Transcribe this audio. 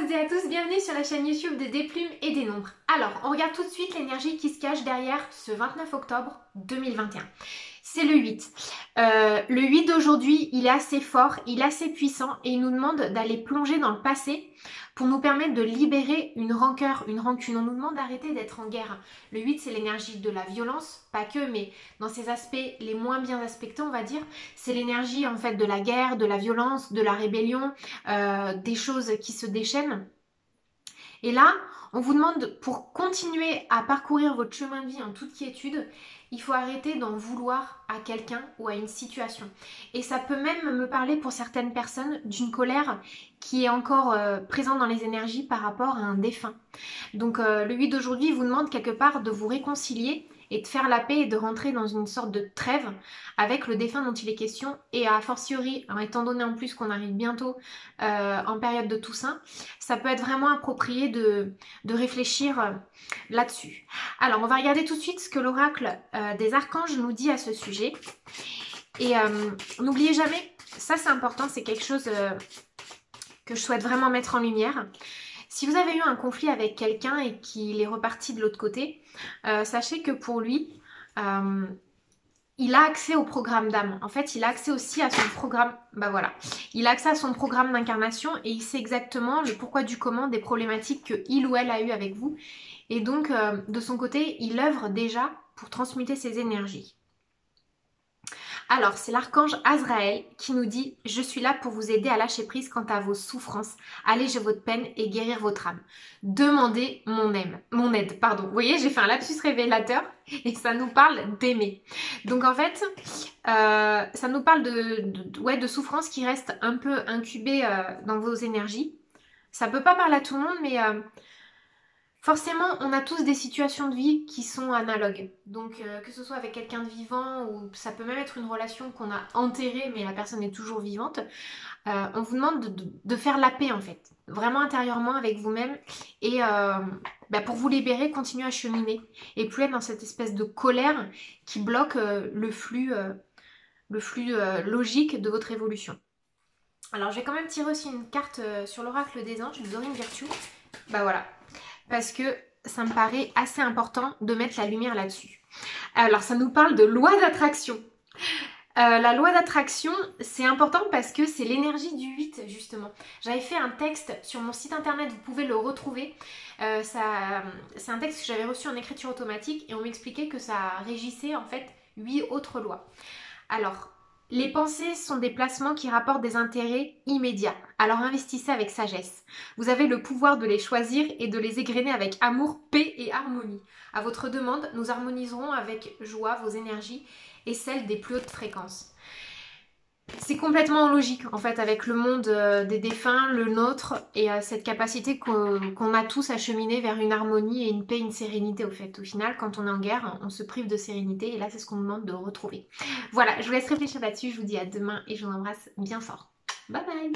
toutes et à tous, bienvenue sur la chaîne YouTube de Des Plumes et des Nombres. Alors, on regarde tout de suite l'énergie qui se cache derrière ce 29 octobre 2021. C'est le 8. Le 8 d'aujourd'hui, il est assez fort, il est assez puissant et il nous demande d'aller plonger dans le passé pour nous permettre de libérer une rancœur, une rancune. On nous demande d'arrêter d'être en guerre. Le 8, c'est l'énergie de la violence, pas que, mais dans ses aspects les moins bien aspectés, on va dire. C'est l'énergie en fait de la guerre, de la violence, de la rébellion, des choses qui se déchaînent. Et là, on vous demande, pour continuer à parcourir votre chemin de vie en toute quiétude, il faut arrêter d'en vouloir à quelqu'un ou à une situation. Et ça peut même me parler pour certaines personnes d'une colère qui est encore présente dans les énergies par rapport à un défunt. Donc le 8 d'aujourd'hui vous demande quelque part de vous réconcilier et de faire la paix et de rentrer dans une sorte de trêve avec le défunt dont il est question. Et a fortiori, étant donné en plus qu'on arrive bientôt en période de Toussaint, ça peut être vraiment approprié de réfléchir là-dessus. Alors on va regarder tout de suite ce que l'oracle des archanges nous dit à ce sujet. Et n'oubliez jamais, ça c'est important, c'est quelque chose que je souhaite vraiment mettre en lumière. Si vous avez eu un conflit avec quelqu'un et qu'il est reparti de l'autre côté, sachez que pour lui, il a accès au programme d'âme. En fait, il a accès aussi à son programme. Bah voilà, il a accès à son programme d'incarnation et il sait exactement le pourquoi du comment des problématiques que il ou elle a eu avec vous. Et donc, de son côté, il œuvre déjà pour transmuter ses énergies. Alors, c'est l'archange Azraël qui nous dit « Je suis là pour vous aider à lâcher prise quant à vos souffrances, alléger votre peine et guérir votre âme. Demandez mon aide. » Pardon. Vous voyez, j'ai fait un lapsus révélateur et ça nous parle d'aimer. Donc en fait, ça nous parle de souffrances qui restent un peu incubées dans vos énergies. Ça peut pas parler à tout le monde, mais... forcément, on a tous des situations de vie qui sont analogues. Donc, que ce soit avec quelqu'un de vivant ou ça peut même être une relation qu'on a enterrée mais la personne est toujours vivante, on vous demande de faire la paix en fait. Vraiment intérieurement avec vous-même et pour vous libérer, continuez à cheminer et plus être dans cette espèce de colère qui bloque le flux logique de votre évolution. Alors, je vais quand même tirer aussi une carte sur l'oracle des anges, Dorine Virtue. Bah voilà. Parce que ça me paraît assez important de mettre la lumière là-dessus. Alors ça nous parle de loi d'attraction. La loi d'attraction, c'est important parce que c'est l'énergie du 8 justement. J'avais fait un texte sur mon site internet, vous pouvez le retrouver. C'est un texte que j'avais reçu en écriture automatique et on m'expliquait que ça régissait en fait 8 autres lois. Alors, les pensées sont des placements qui rapportent des intérêts immédiats. Alors investissez avec sagesse. Vous avez le pouvoir de les choisir et de les égrener avec amour, paix et harmonie. À votre demande, nous harmoniserons avec joie vos énergies et celles des plus hautes fréquences. C'est complètement logique en fait avec le monde des défunts, le nôtre et cette capacité qu'on a tous à cheminer vers une harmonie et une paix, une sérénité au fait. Au final, quand on est en guerre, on se prive de sérénité et là c'est ce qu'on nous demande de retrouver. Voilà, je vous laisse réfléchir là-dessus, je vous dis à demain et je vous embrasse bien fort. Bye bye.